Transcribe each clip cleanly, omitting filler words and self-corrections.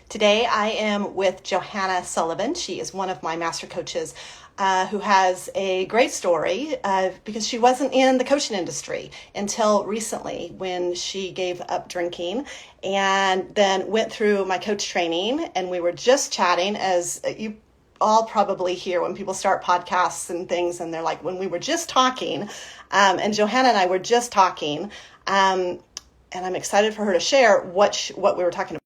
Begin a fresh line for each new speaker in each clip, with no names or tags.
Today I am with Johanna Sullivan. She is one of my master coaches who has a great story because she wasn't in the coaching industry until recently when she gave up drinking and then went through my coach training. And we were just chatting, as you all probably hear when people start podcasts and things, and they're like, when we were just talking, and Johanna and I were just talking, and I'm excited for her to share what we were talking about.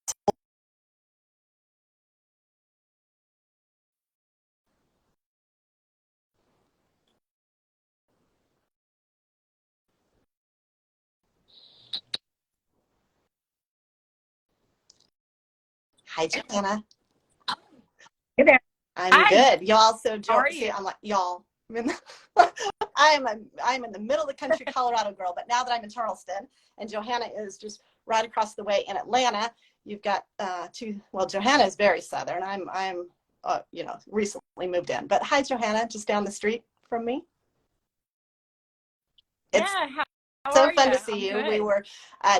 Hi, Johanna.
Hey there.
I'm
Hi,
good. Y'all, so
how are
see,
you?
I'm like, y'all, I'm in I'm in the middle of the country Colorado girl, but now that I'm in Charleston and Johanna is just right across the way in Atlanta, you've got Johanna is very southern. I'm recently moved in. But hi, Johanna, just down the street from me. It's
Yeah, how
so
are you?
fun to see
I'm
you. We
good.
were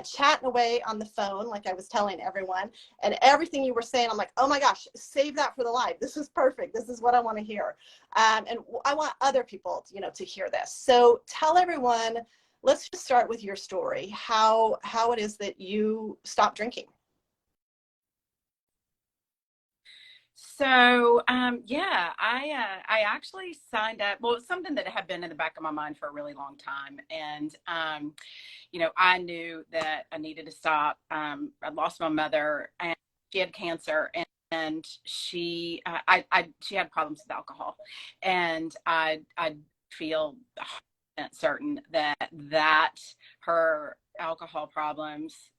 chatting away on the phone, like I was telling everyone, and everything you were saying, I'm like, oh my gosh, save that for the live. This is perfect. This is what I want to hear, and I want other people, to hear this. So tell everyone. Let's just start with your story. How it is that you stopped drinking.
Yeah, I actually signed up. Well, it's something that had been in the back of my mind for a really long time, and I knew that I needed to stop. I lost my mother, and she had cancer, and she had problems with alcohol, and I feel 100% certain that her alcohol problems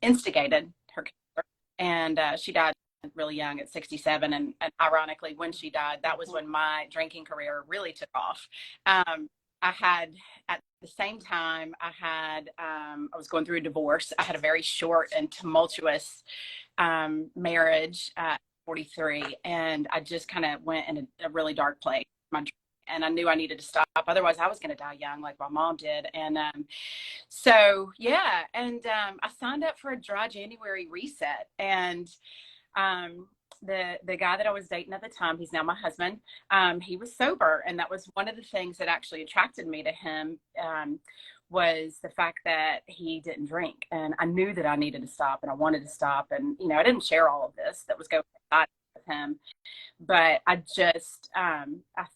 instigated her cancer, and she died really young at 67. And ironically, when she died, that was when my drinking career really took off. I had, at the same time, I was going through a divorce. I had a very short and tumultuous marriage at 43, and I just kind of went in a really dark place. And I knew I needed to stop. Otherwise, I was going to die young, like my mom did. And I signed up for a dry January reset. And um, the guy that I was dating at the time, he's now my husband. He was sober, and that was one of the things that actually attracted me to him. Was the fact that he didn't drink, and I knew that I needed to stop, and I wanted to stop. And I didn't share all of this that was going on with him, but I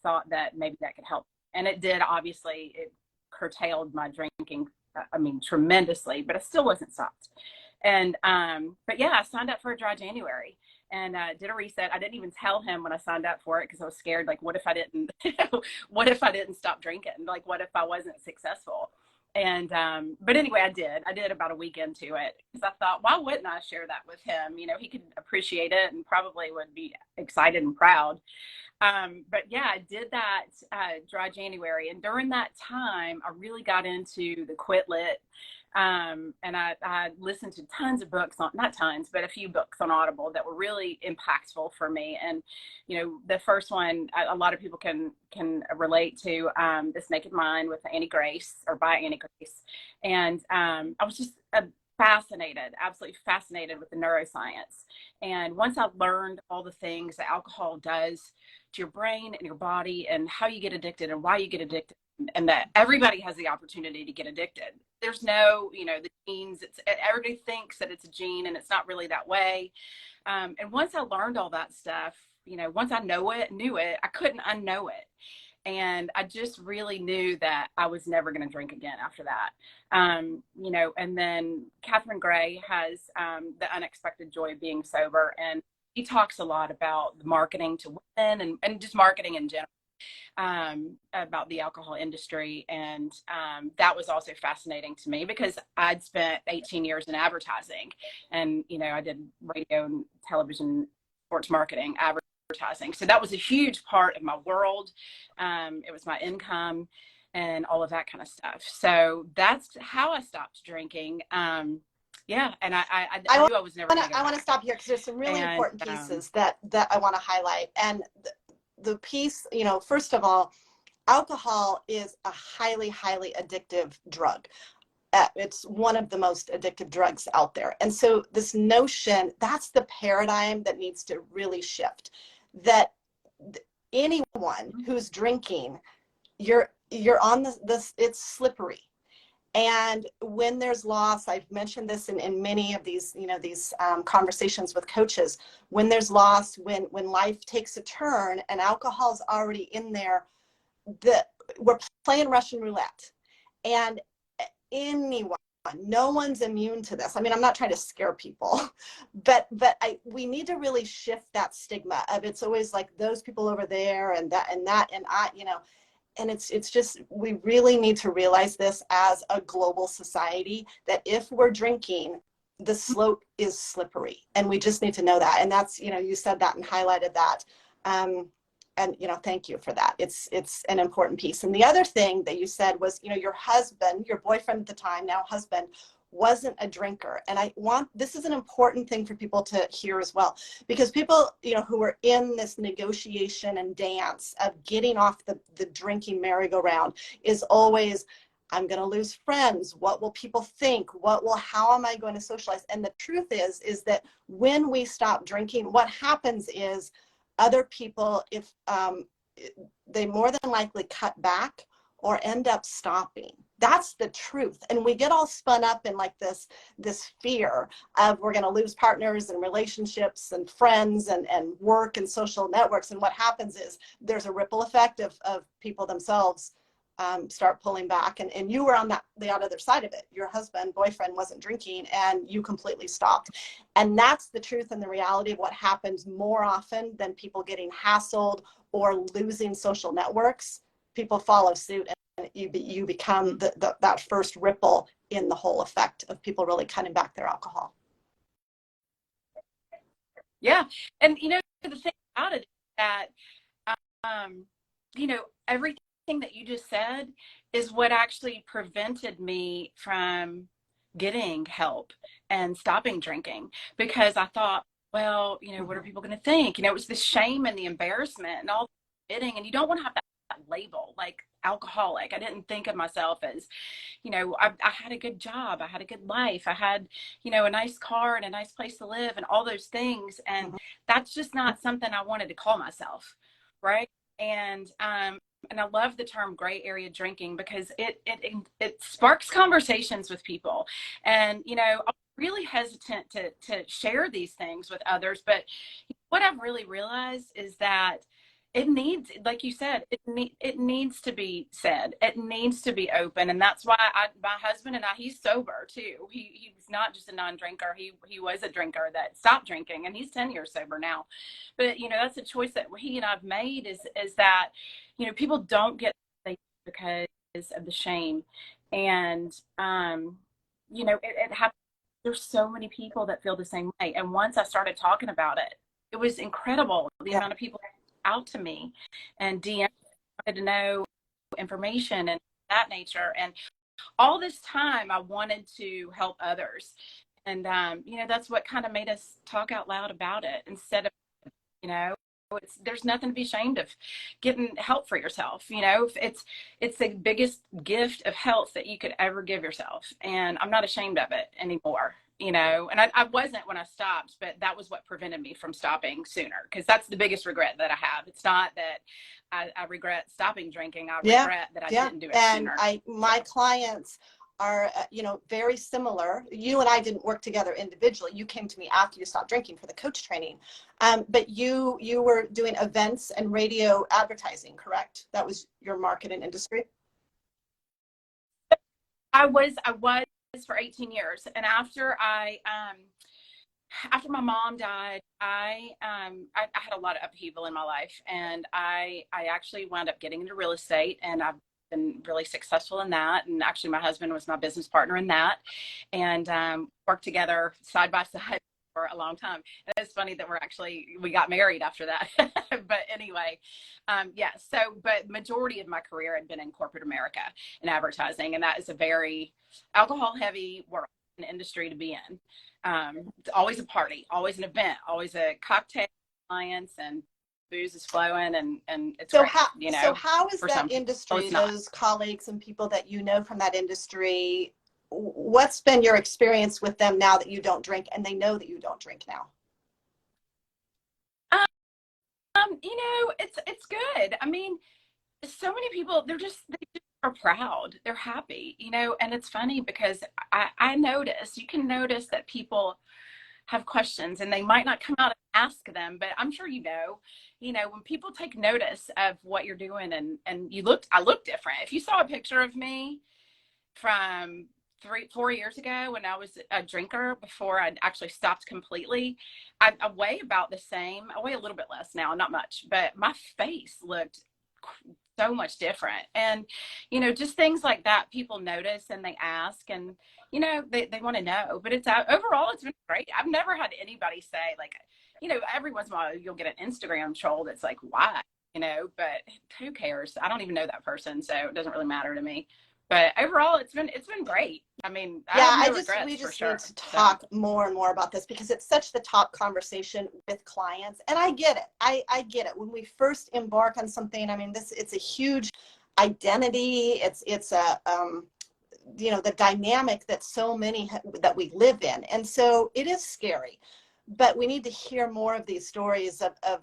thought that maybe that could help, and it did. Obviously, it curtailed my drinking. I mean, tremendously, but I still wasn't stopped. But yeah, I signed up for a dry January and did a reset. I didn't even tell him when I signed up for it because I was scared. Like, what if I didn't? What if I didn't stop drinking? Like, what if I wasn't successful? But anyway, I did. I did about a week into it because I thought, why wouldn't I share that with him? He could appreciate it and probably would be excited and proud. But yeah, I did that dry January. And during that time, I really got into the quit lit. And I listened to tons of books on, not tons, but a few books on Audible that were really impactful for me. And, the first one, a lot of people can relate to This Naked Mind with Annie Grace, or by Annie Grace. And I was just fascinated, absolutely fascinated with the neuroscience. And once I learned all the things that alcohol does to your brain and your body and how you get addicted and why you get addicted, and that everybody has the opportunity to get addicted. There's no, the genes, everybody thinks that it's a gene, and it's not really that way. And once I learned all that stuff, once I knew it, I couldn't unknow it. And I just really knew that I was never going to drink again after that. And then Catherine Gray has The Unexpected Joy of Being Sober. And he talks a lot about the marketing to women and just marketing in general, about the alcohol industry. And that was also fascinating to me because I'd spent 18 years in advertising, and, I did radio and television, sports marketing, advertising. So that was a huge part of my world. It was my income and all of that kind of stuff. So that's how I stopped drinking. Yeah. And I
I
knew I was never going to go
want to
back.
stop here because there's some really
And
important pieces that I want to highlight. And the piece, first of all, alcohol is a highly, highly addictive drug. it's one of the most addictive drugs out there. And so this notion, that's the paradigm that needs to really shift, that anyone who's drinking, you're on this, it's slippery. And when there's loss, I've mentioned this in many of these, these conversations with coaches, when there's loss, when life takes a turn and alcohol's already in there, we're playing Russian roulette. And anyone, no one's immune to this. I mean, I'm not trying to scare people, but we need to really shift that stigma of, it's always like those people over there and that and I, and it's just, we really need to realize this as a global society, that if we're drinking, the slope is slippery, and we just need to know that. And that's, you said that and highlighted that. And thank you for that. It's an important piece. And the other thing that you said was, your husband, your boyfriend at the time, now husband, wasn't a drinker. And this is an important thing for people to hear as well, because people, who are in this negotiation and dance of getting off the drinking merry-go-round is always, I'm going to lose friends. What will people think? How am I going to socialize? And the truth is that when we stop drinking, what happens is other people, if they more than likely cut back or end up stopping. That's the truth. And we get all spun up in like this fear of, we're going to lose partners and relationships and friends and work and social networks. And what happens is there's a ripple effect of people themselves start pulling back. And you were on the other side of it. Your husband, boyfriend wasn't drinking and you completely stopped. And that's the truth and the reality of what happens more often than people getting hassled or losing social networks. People follow suit, and you become that first ripple in the whole effect of people really cutting back their alcohol.
Yeah. And, the thing about it is that, everything that you just said is what actually prevented me from getting help and stopping drinking, because I thought, well, what are people going to think? It was the shame and the embarrassment and all the admitting, and you don't want to have that label like alcoholic. I didn't think of myself as, I had a good job, I had a good life, I had, a nice car and a nice place to live and all those things. And that's just not something I wanted to call myself. Right. And I love the term gray area drinking, because it sparks conversations with people. And, I'm really hesitant to share these things with others. But what I've really realized is that it needs, like you said, it needs to be said. It needs to be open. And that's why my husband and I, he's sober too. He's not just a non-drinker. He was a drinker that stopped drinking, and he's 10 years sober now. But, that's a choice that he and I've made, is that, people don't get because of the shame. And, it happens. There's so many people that feel the same way. And once I started talking about it, it was incredible. The amount of people out to me and DM wanted to know information and that nature. And all this time I wanted to help others. And, that's what kind of made us talk out loud about it, instead of, there's nothing to be ashamed of getting help for yourself. It's the biggest gift of health that you could ever give yourself. And I'm not ashamed of it anymore. And I wasn't when I stopped, but that was what prevented me from stopping sooner, because that's the biggest regret that I have. It's not that I regret stopping drinking. I regret that I didn't do it sooner.
And my clients are, very similar. You and I didn't work together individually. You came to me after you stopped drinking for the coach training. But you were doing events and radio advertising, correct? That was your market and industry?
I was for 18 years. And after my mom died, I had a lot of upheaval in my life, and I actually wound up getting into real estate, and I've been really successful in that. And actually my husband was my business partner in that, and worked together side by side for a long time. And it's funny that we got married after that. But anyway, but majority of my career had been in corporate America in advertising, and that is a very alcohol heavy world and industry to be in. It's always a party, always an event, always a cocktail clients, and booze is flowing, and it's
so
great,
so how is that industry, those colleagues and people that from that industry, what's been your experience with them now that you don't drink and they know that you don't drink now?
It's good. I mean, so many people, they just are proud. They're happy, and it's funny because I notice, you can notice that people have questions and they might not come out and ask them, but I'm sure when people take notice of what you're doing and I look different. If you saw a picture of me from 4 years ago when I was a drinker before I actually stopped completely, I weigh about the same. I weigh a little bit less now, not much, but my face looked so much different. And, just things like that, people notice and they ask and, they want to know, but overall, it's been great. I've never had anybody say like, every once in a while you'll get an Instagram troll that's like, why, but who cares? I don't even know that person. So it doesn't really matter to me. But overall, it's been great. I mean, I
Yeah,
have no
we
regrets for
just need
sure.
to
So
talk more and more about this because it's such the top conversation with clients. And I get it. I get it. When we first embark on something, I mean, it's a huge identity. It's a, the dynamic that so many that we live in. And so it is scary, but we need to hear more of these stories of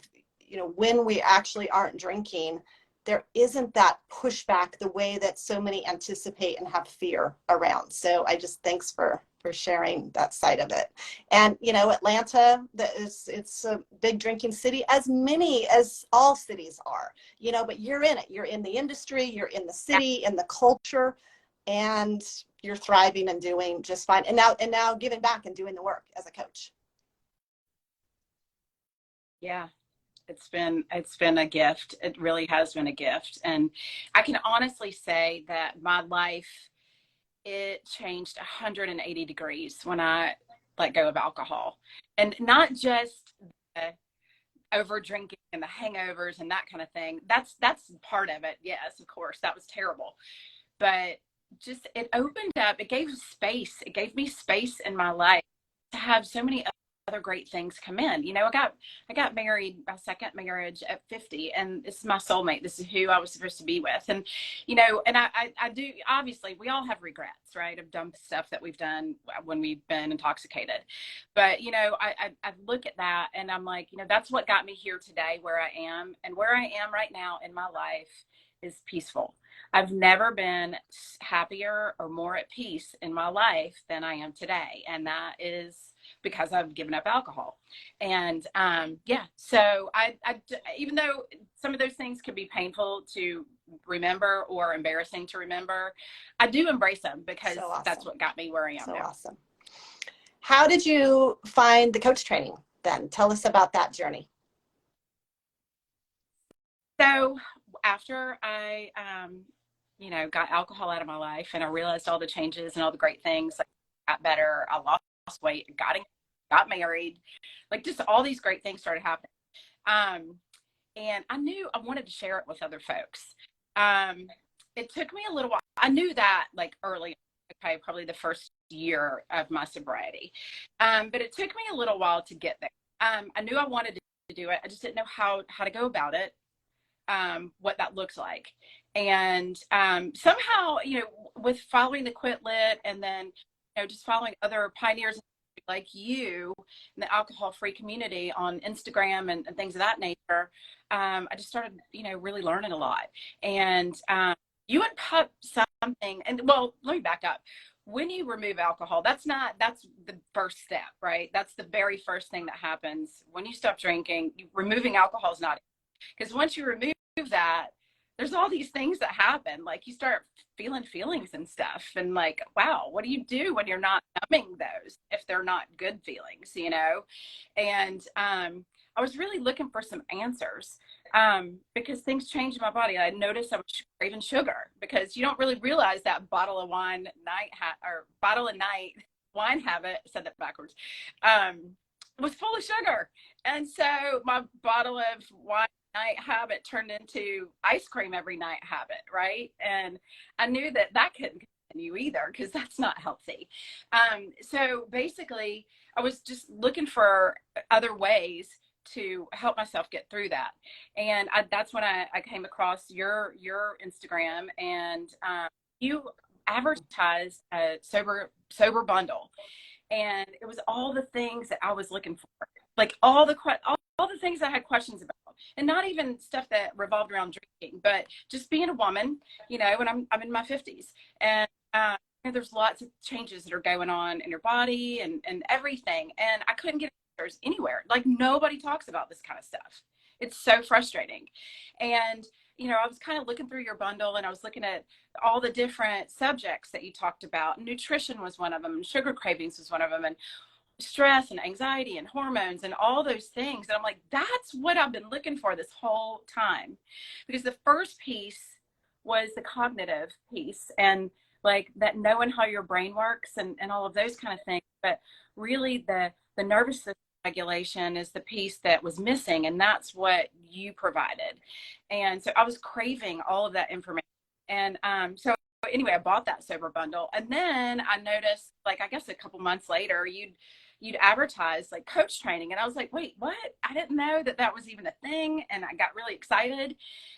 when we actually aren't drinking, there isn't that pushback the way that so many anticipate and have fear around. So I just, thanks for sharing that side of it. And Atlanta, it's a big drinking city, as many as all cities are, but you're in it. You're in the industry, you're in the city, in the culture, and you're thriving and doing just fine. And now giving back and doing the work as a coach.
yeah. It's been a gift. It really has been a gift. And I can honestly say that my life, it changed 180 degrees when I let go of alcohol. And not just the over drinking and the hangovers and that kind of thing. That's part of it. Yes, of course, that was terrible. But just it opened up, it gave space. It gave me space in my life to have so many other great things come in. I got married, my second marriage at 50, and this is my soulmate. This is who I was supposed to be with. And, and I do, obviously we all have regrets, right? Of dumb stuff that we've done when we've been intoxicated. But, I look at that and I'm like, that's what got me here today, where I am. And where I am right now in my life is peaceful. I've never been happier or more at peace in my life than I am today. And that is because I've given up alcohol. And yeah, so even though some of those things can be painful to remember or embarrassing to remember, I do embrace them because
So awesome.
That's what got me where I am
so
now.
Awesome. How did you find the coach training then? Tell us about that journey.
So after I, got alcohol out of my life and I realized all the changes and all the great things, like I got better, I lost weight, got married, like just all these great things started happening. And I knew I wanted to share it with other folks. It took me a little while. I knew that like early, okay, probably the first year of my sobriety. But it took me a little while to get there. I knew I wanted to do it. I just didn't know how to go about it, what that looks like. And somehow, with following the Quit Lit and then, just following other pioneers like you in the alcohol-free community on Instagram and things of that nature, I just started, really learning a lot. And you had put something, and well, let me back up. When you remove alcohol, that's the first step, right? That's the very first thing that happens when you stop drinking. Removing alcohol is not, because once you remove that, there's all these things that happen. Like you start feeling feelings and stuff. And like, wow, what do you do when you're not numbing those if they're not good feelings, And I was really looking for some answers because things changed in my body. I noticed I was craving sugar because you don't really realize that bottle of wine night or bottle of night wine habit, I said that backwards, was full of sugar. And so my bottle of wine night habit turned into ice cream every night habit, right? And I knew that couldn't continue either because that's not healthy. So basically, I was just looking for other ways to help myself get through that. And that's when I came across your Instagram, and you advertised a sober bundle, and it was all the things that I was looking for, like all the things I had questions about, and not even stuff that revolved around drinking, but just being a woman, and I'm in my 50s, and there's lots of changes that are going on in your body and everything, and I couldn't get answers anywhere. Like, nobody talks about this kind of stuff. It's so frustrating. And I was kind of looking through your bundle, and I was looking at all the different subjects that you talked about. Nutrition was one of them, and sugar cravings was one of them, and stress and anxiety and hormones and all those things. And I'm like, that's what I've been looking for this whole time. Because the first piece was the cognitive piece, and like that, knowing how your brain works and all of those kind of things. But really the nervous system regulation is the piece that was missing, and that's what you provided. And so I was craving all of that information. And so anyway, I bought that sober bundle, and then I noticed, like, I guess a couple months later, you'd advertise like coach training, and I was like, wait, what? I didn't know that was even a thing, and I got really excited.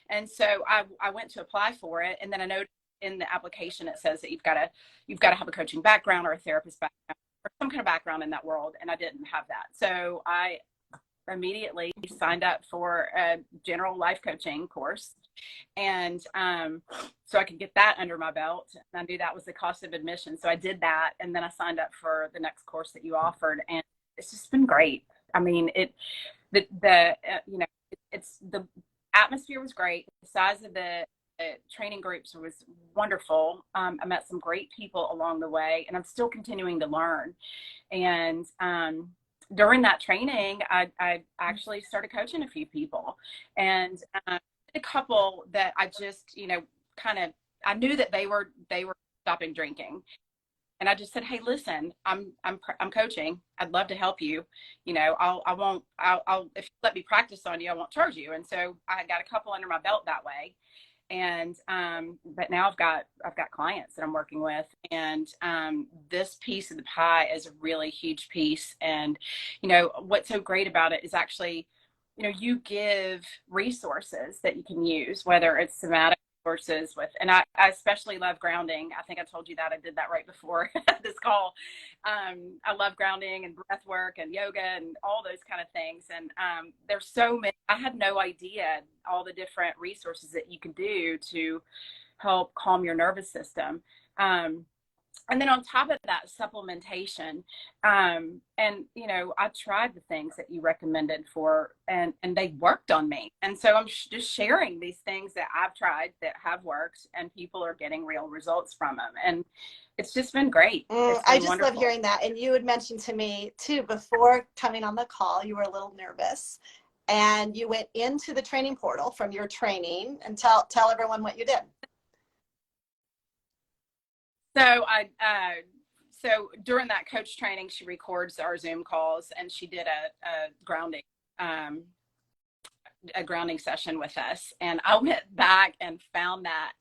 And so I went to apply for it, and then I noticed in the application it says that you've got to have a coaching background or a therapist background or some kind of background in that world, and I didn't have that. So I immediately signed up for a general life coaching course, and so I could get that under my belt. And I knew that was the cost of admission, so I did that, and then I signed up for the next course that you offered, and it's just been great. I mean, it's the atmosphere was great. The size of the training groups was wonderful. I met some great people along the way, and I'm still continuing to learn. And during that training, I actually started coaching a few people, and a couple that I just, I knew that they were stopping drinking. And I just said, hey, listen, I'm coaching. I'd love to help you. I'll if you let me practice on you, I won't charge you. And so I got a couple under my belt that way. And but now I've got clients that I'm working with, and this piece of the pie is a really huge piece. And what's so great about it is actually, you give resources that you can use, whether it's somatic resources and I especially love grounding. I think I told you that I did that right before this call. I love grounding and breath work and yoga and all those kind of things. And there's so many. I had no idea all the different resources that you can do to help calm your nervous system. And then on top of that, supplementation. And, I tried the things that you recommended and they worked on me. And so I'm just sharing these things that I've tried that have worked, and people are getting real results from them. And it's just been great.
I just love hearing that. And you had mentioned to me too, before coming on the call, you were a little nervous, and you went into the training portal from your training, and tell everyone what you did.
So so during that coach training, she records our Zoom calls, and she did a grounding session with us. And I went back and found that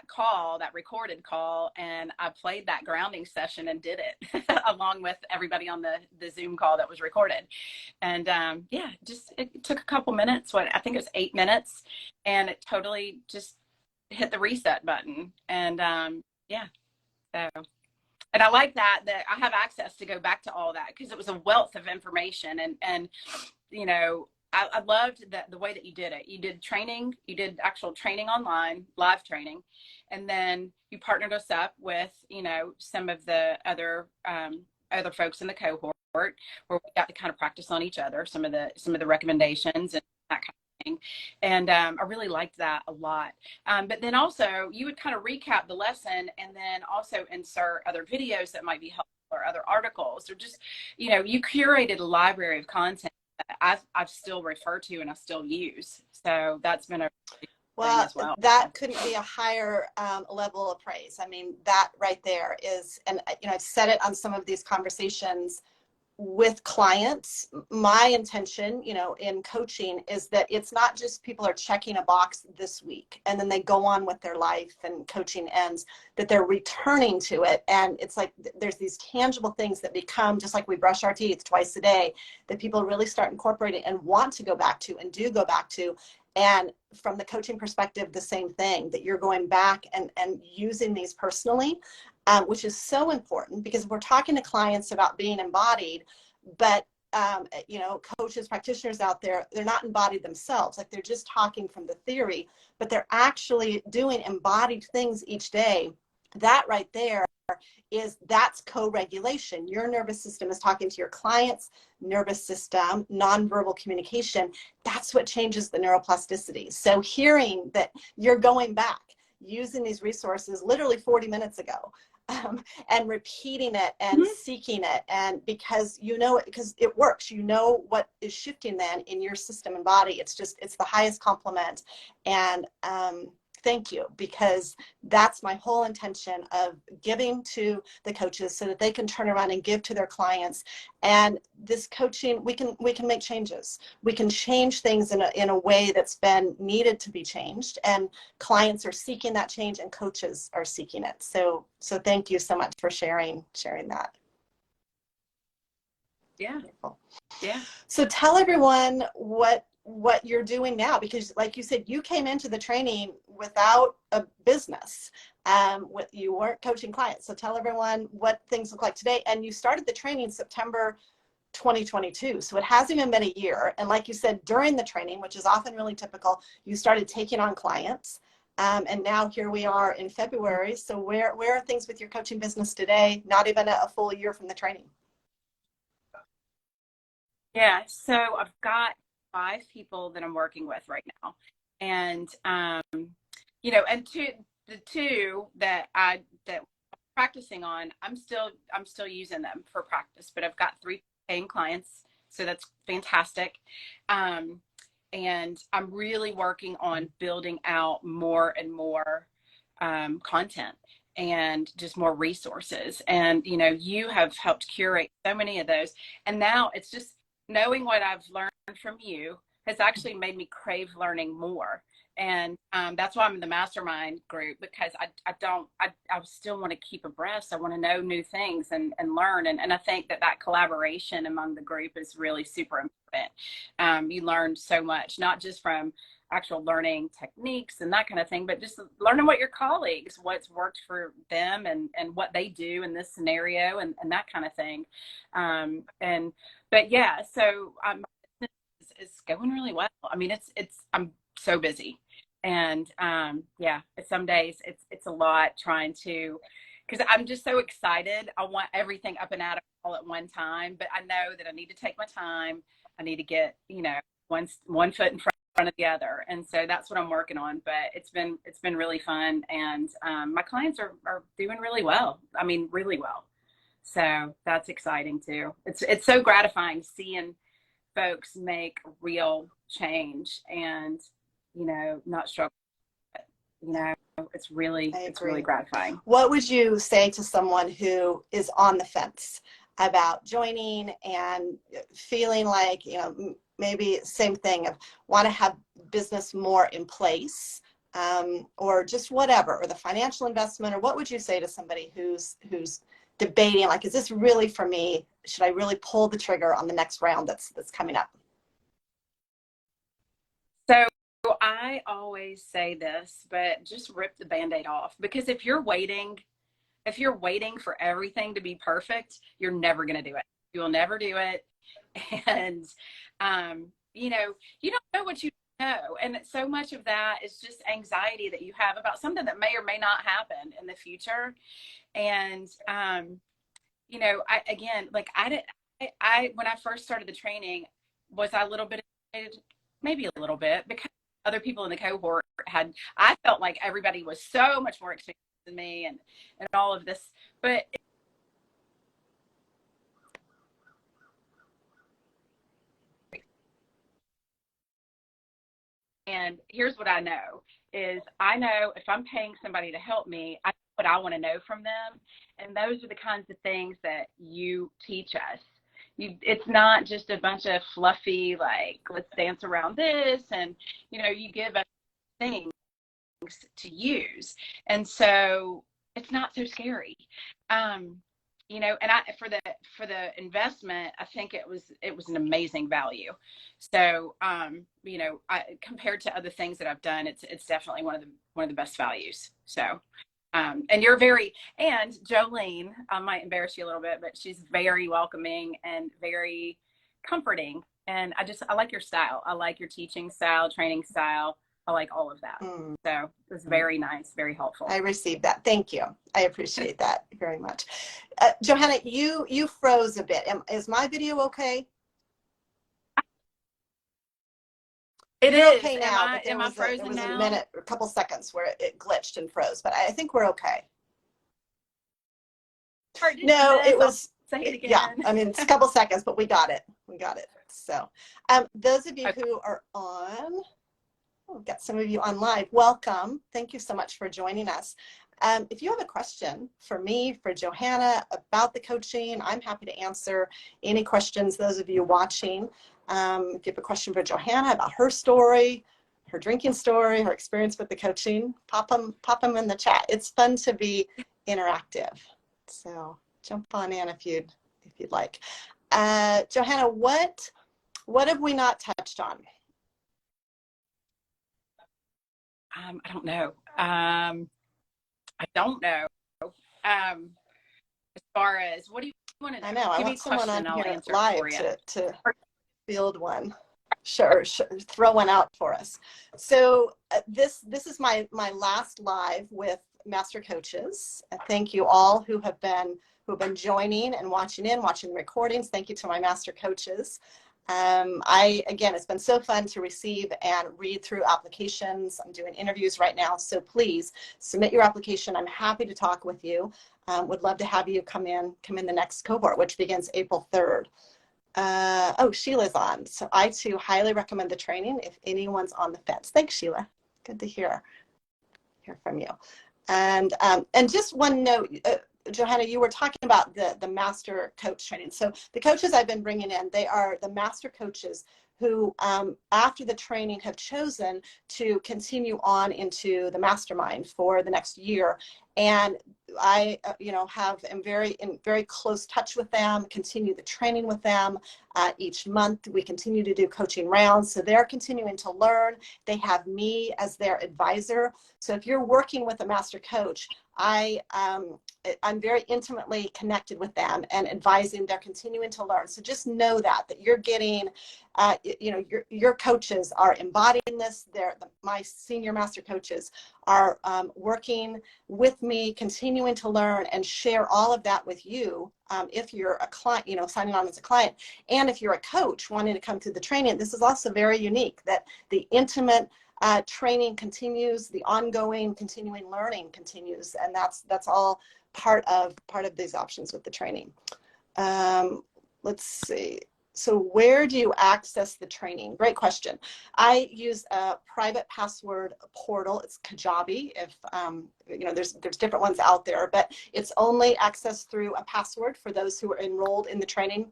call, that recorded call, and I played that grounding session and did it along with everybody on the Zoom call that was recorded. And it took a couple minutes. I think it was 8 minutes, and it totally just hit the reset button. And so, and I like that I have access to go back to all that, because it was a wealth of information. And I loved the way that you did it. You did training, you did actual training online, live training, and then you partnered us up with some of the other folks in the cohort, where we got to kind of practice on each other, some of the recommendations and that kind of thing. And I really liked that a lot. But then also you would kind of recap the lesson, and then also insert other videos that might be helpful, or other articles, or just, you curated a library of content that I've still refer to and I still use. So that's been a
well,
as well.
That couldn't be a higher level of praise. I mean, that right there is, and I've said it on some of these conversations with clients. My intention, in coaching, is that it's not just people are checking a box this week and then they go on with their life and coaching ends, that they're returning to it. And it's like there's these tangible things that become, just like we brush our teeth twice a day, that people really start incorporating and want to go back to and do go back to. And from the coaching perspective, the same thing, that you're going back and using these personally, which is so important, because we're talking to clients about being embodied, but coaches, practitioners out there, they're not embodied themselves. Like, they're just talking from the theory, but they're actually doing embodied things each day. That right there that's co-regulation. Your nervous system is talking to your client's nervous system, nonverbal communication. That's what changes the neuroplasticity. So hearing that you're going back, using these resources literally 40 minutes ago, and repeating it and seeking it, and because it works, what is shifting then in your system and body. It's the highest compliment. And thank you, because that's my whole intention of giving to the coaches, so that they can turn around and give to their clients. And this coaching, we can make changes. We can change things in a way that's been needed to be changed, and clients are seeking that change, and coaches are seeking it. So thank you so much for sharing that.
Yeah. Yeah.
So tell everyone what you're doing now, because like you said, you came into the training without a business. You weren't coaching clients. So tell everyone what things look like today. And you started the training September 2022. So it hasn't even been a year. And like you said, during the training, which is often really typical, you started taking on clients. And now here we are in February. So where are things with your coaching business today? Not even a full year from the training.
Yeah, so I've got 5 people that I'm working with right now, and and the 2 that I'm practicing on, I'm still using them for practice, but I've got 3 paying clients, so that's fantastic. And I'm really working on building out more and more content, and just more resources. And you have helped curate so many of those, and now it's just knowing what I've learned from you has actually made me crave learning more. And that's why I'm in the mastermind group, because I still want to keep abreast. I want to know new things and learn. And I think that collaboration among the group is really super important. You learn so much, not just from actual learning techniques and that kind of thing, but just learning what your colleagues, what's worked for them, and what they do in this scenario, and that kind of thing. But yeah, so it's going really well. I mean, I'm so busy, and yeah, some days it's a lot trying to, because I'm just so excited. I want everything up and out all at one time, but I know that I need to take my time. I need to get one foot in front of the other, and so that's what I'm working on. But it's been really fun, and my clients are doing really well. I mean, really well. So that's exciting too. It's so gratifying seeing folks make real change, and not struggle. It's really gratifying.
What would you say to someone who is on the fence about joining and feeling like, maybe same thing, of want to have business more in place, or just whatever, or the financial investment, or what would you say to somebody who's debating, like, is this really for me? Should I really pull the trigger on the next round that's coming up?
So I always say this, but just rip the Band-Aid off, because if you're waiting for everything to be perfect, you're never going to do it. You will never do it. And you don't know what you know, and so much of that is just anxiety that you have about something that may or may not happen in the future. And when I first started the training, was I a little bit excited? Maybe a little bit, because other people in the cohort I felt like everybody was so much more experienced than me, and all of this. But and here's what I know is, I know if I'm paying somebody to help me, I know what I want to know from them. And those are the kinds of things that you teach us. It's not just a bunch of fluffy, like, let's dance around this, and you give us things to use. And so it's not so scary. and for the investment, I think it was an amazing value. So, compared to other things that I've done, it's definitely one of the best values. So, and and Jolene, I might embarrass you a little bit, but she's very welcoming and very comforting. And I like your style. I like your teaching style, training style. I like all of that. So it was very nice, very helpful.
I received that. Thank you. I appreciate that very much. Johanna, you froze a bit. Is my video okay? You're okay now, but there was a minute, a couple seconds where it glitched and froze, but I think we're okay. No, it was,
say it again.
Yeah, I mean, it's a couple seconds, but we got it. We got it. So those of you who are on, we've got some of you on live. Welcome. Thank you so much for joining us. If you have a question for me, for Johanna, about the coaching, I'm happy to answer any questions, those of you watching. If you have a question for Johanna about her story, her drinking story, her experience with the coaching, pop them in the chat. It's fun to be interactive. So jump on in if you'd like. Johanna, what have we not touched on?
I don't know. I don't know. As far as, what do you want to know?
I know. I want someone on here live to field one. Sure, throw one out for us. So this is my last live with Master Coaches. Thank you all who have been joining and watching the recordings. Thank you to my Master Coaches. Again, it's been so fun to receive and read through applications. I'm doing interviews right now, so please submit your application. I'm happy to talk with you. Would love to have you come in the next cohort, which begins April 3rd. Oh, Sheila's on. So I too highly recommend the training if anyone's on the fence. Thanks, Sheila. Good to hear from you. And just one note, Johanna, you were talking about the master coach training. So the coaches I've been bringing in, they are the master coaches who, after the training, have chosen to continue on into the mastermind for the next year. And I, am in very close touch with them, continue the training with them. Each month we continue to do coaching rounds. So they're continuing to learn. They have me as their advisor. So if you're working with a master coach, I'm very intimately connected with them and advising. They're continuing to learn. So just know that you're getting, your coaches are embodying this. My senior master coaches are working with me, continuing to learn and share all of that with you. If you're a client, signing on as a client, and if you're a coach wanting to come through the training, this is also very unique that the intimate training continues, the ongoing continuing learning continues, and that's all part of these options with the training. Let's see. So where do you access the training? Great question. I use a private password portal. It's Kajabi. If there's different ones out there, but it's only accessed through a password for those who are enrolled in the training.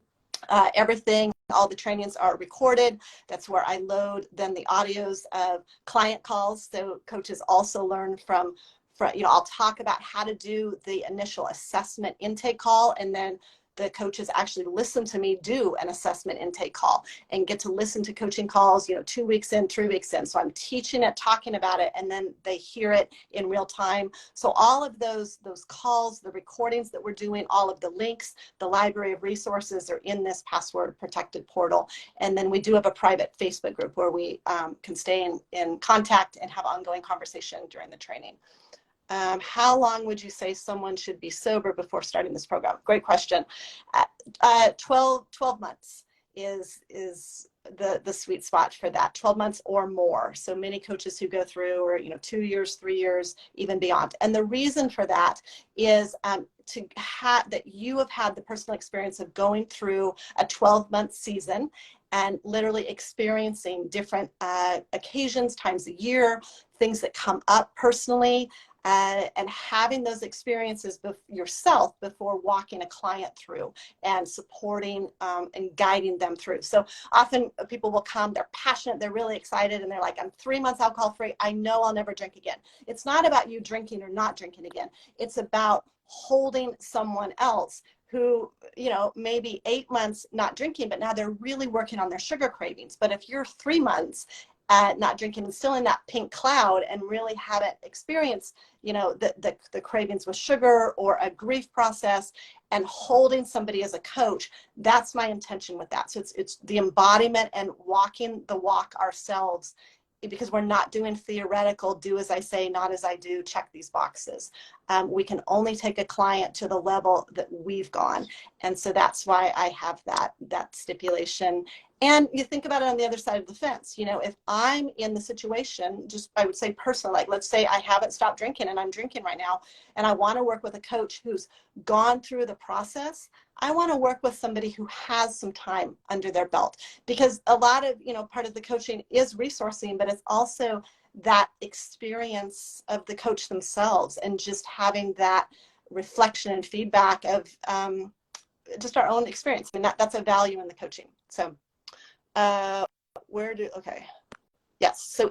All the trainings are recorded. That's where I load then the audios of client calls. So coaches also learn from I'll talk about how to do the initial assessment intake call, and then the coaches actually listen to me do an assessment intake call and get to listen to coaching calls, 2 weeks in, 3 weeks in. So I'm teaching it, talking about it, and then they hear it in real time. So all of those calls, the recordings that we're doing, all of the links, the library of resources are in this password protected portal. And then we do have a private Facebook group where we can stay in contact and have ongoing conversation during the training. How long would you say someone should be sober before starting this program? Great question. 12 months is the sweet spot for that. 12 months or more. So many coaches who go through are 2 years, 3 years, even beyond. And the reason for that is that you have had the personal experience of going through a 12-month season and literally experiencing different occasions, times a year, things that come up personally, and having those experiences yourself before walking a client through and supporting and guiding them through. So often people will come, they're passionate, they're really excited, and they're like, I'm 3 months alcohol free, I know I'll never drink again. It's not about you drinking or not drinking again. It's about holding someone else who, you know, maybe 8 months not drinking, but now they're really working on their sugar cravings. But if you're 3 months not drinking and still in that pink cloud and really haven't experienced, you know, the cravings with sugar or a grief process, and holding somebody as a coach, that's my intention with that. So it's the embodiment and walking the walk ourselves, because we're not doing theoretical, do as I say, not as I do, check these boxes. We can only take a client to the level that we've gone. And so that's why I have that stipulation. And you think about it on the other side of the fence. You know, if I'm in the situation, just I would say personally, like let's say I haven't stopped drinking and I'm drinking right now, and I want to work with a coach who's gone through the process. I want to work with somebody who has some time under their belt, because a lot of, you know, part of the coaching is resourcing, but it's also that experience of the coach themselves and just having that reflection and feedback of just our own experience. I mean, that's a value in the coaching. So okay. Yes. So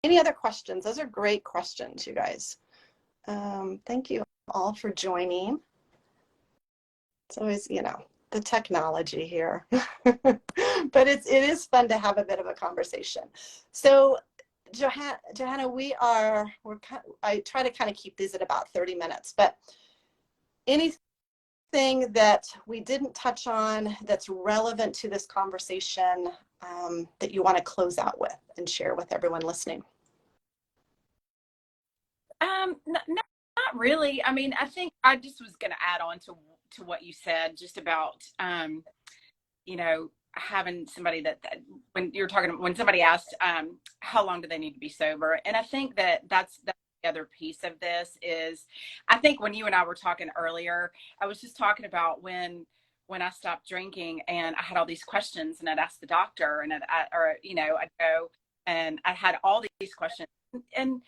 any other questions? Those are great questions, you guys. Thank you all for joining. It's always, you know, the technology here, but it is fun to have a bit of a conversation. So Johanna, I try to kind of keep these at about 30 minutes, but anything that we didn't touch on that's relevant to this conversation that you want to close out with and share with everyone listening?
Not really. I mean, I think I just was going to add on to what you said, just about, you know, having somebody that when you're talking, when somebody asked, how long do they need to be sober? And I think that's the other piece of this is, I think when you and I were talking earlier, I was just talking about when I stopped drinking and I had all these questions, and I'd ask the doctor, and you know, I'd go and I had all these questions. And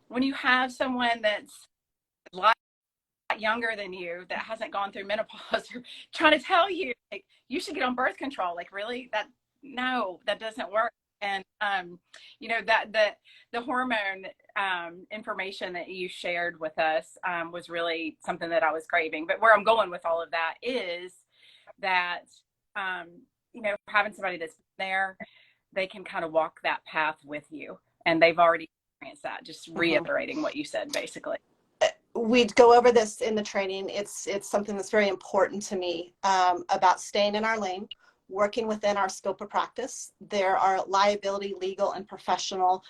when you have someone that's a lot younger than you, that hasn't gone through menopause, or trying to tell you like you should get on birth control, like really, no, that doesn't work. And you know, that the hormone information that you shared with us was really something that I was craving. But where I'm going with all of that is that you know, having somebody that's been there, they can kind of walk that path with you, and they've already experienced that. Just reiterating what you said, basically.
We'd go over this in the training. It's something that's very important to me, about staying in our lane, working within our scope of practice. There are liability, legal, and professional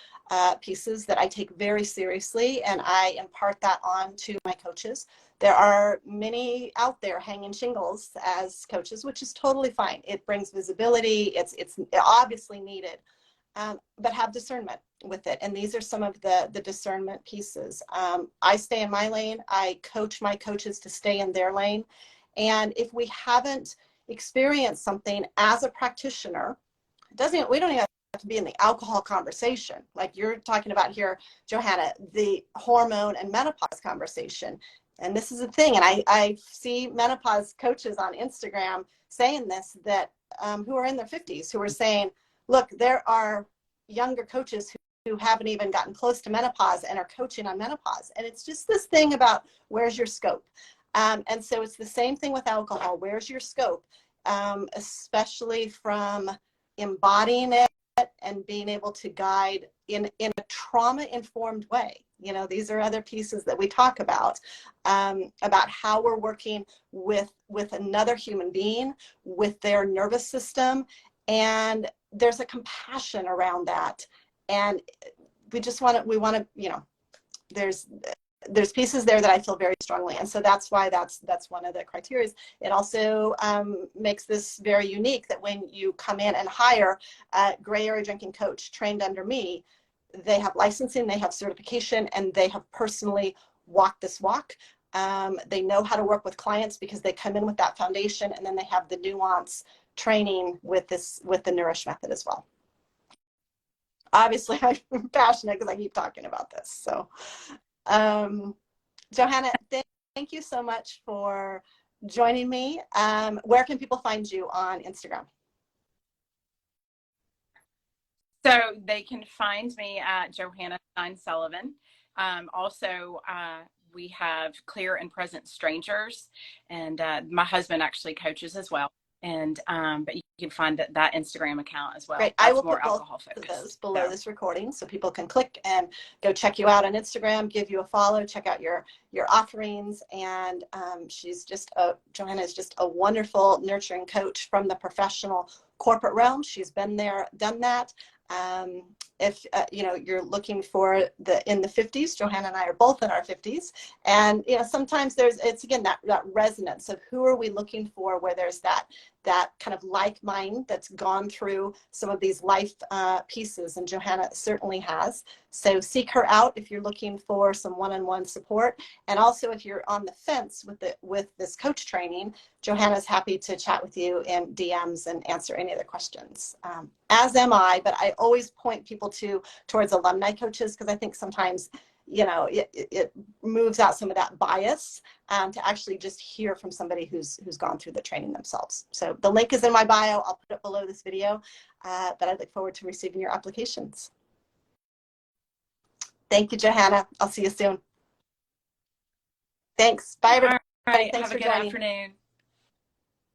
pieces that I take very seriously, and I impart that on to my coaches. There are many out there hanging shingles as coaches, which is totally fine. It brings visibility. It's obviously needed. But have discernment with it. And these are some of the discernment pieces. I stay in my lane. I coach my coaches to stay in their lane. And if we haven't experienced something as a practitioner, we don't even have to be in the alcohol conversation like you're talking about here, Johanna, the hormone and menopause conversation. And this is the thing, and I see menopause coaches on Instagram saying this, that who are in their 50s, who are saying, look, there are younger coaches who haven't even gotten close to menopause and are coaching on menopause. And it's just this thing about where's your scope? And so it's the same thing with alcohol. Where's your scope? Especially from embodying it and being able to guide in a trauma-informed way. You know, these are other pieces that we talk about how we're working with another human being, with their nervous system. And there's a compassion around that. And we want to, you know, there's pieces there that I feel very strongly. And so that's why that's one of the criteria. It also makes this very unique, that when you come in and hire a gray area drinking coach trained under me, they have licensing, they have certification, and they have personally walked this walk. They know how to work with clients because they come in with that foundation, and then they have the nuance training with the Nourish method as well. Obviously, I'm passionate because I keep talking about this. So, Johanna, thank you so much for joining me. Where can people find you on Instagram?
So they can find me at Johanna Sullivan. Also, we have Clear and Present Strangers, and my husband actually coaches as well. And but you can find that Instagram account as well.
Great.
That's
I will
more
put both
alcohol
of
focused.
those below this recording so people can click and go check you out on Instagram, give you a follow, check out your offerings. And Johanna is just a wonderful nurturing coach from the professional corporate realm. She's been there, done that. If you're looking for in the 50s, Johanna and I are both in our 50s, and sometimes it's again that resonance of who are we looking for, where there's that kind of like mind that's gone through some of these life pieces, and Johanna certainly has. So seek her out if you're looking for some one-on-one support, and also if you're on the fence with this coach training, Johanna's happy to chat with you in DMs and answer any other questions. As am I, but I always point people towards alumni coaches, because I think sometimes it moves out some of that bias to actually just hear from somebody who's gone through the training themselves. So the link is in my bio. I'll put it below this video, but I look forward to receiving your applications. Thank you, Johanna. I'll see you soon. Thanks. Bye, everybody.
All right.
Thanks
Have a
for
good
joining.
afternoon.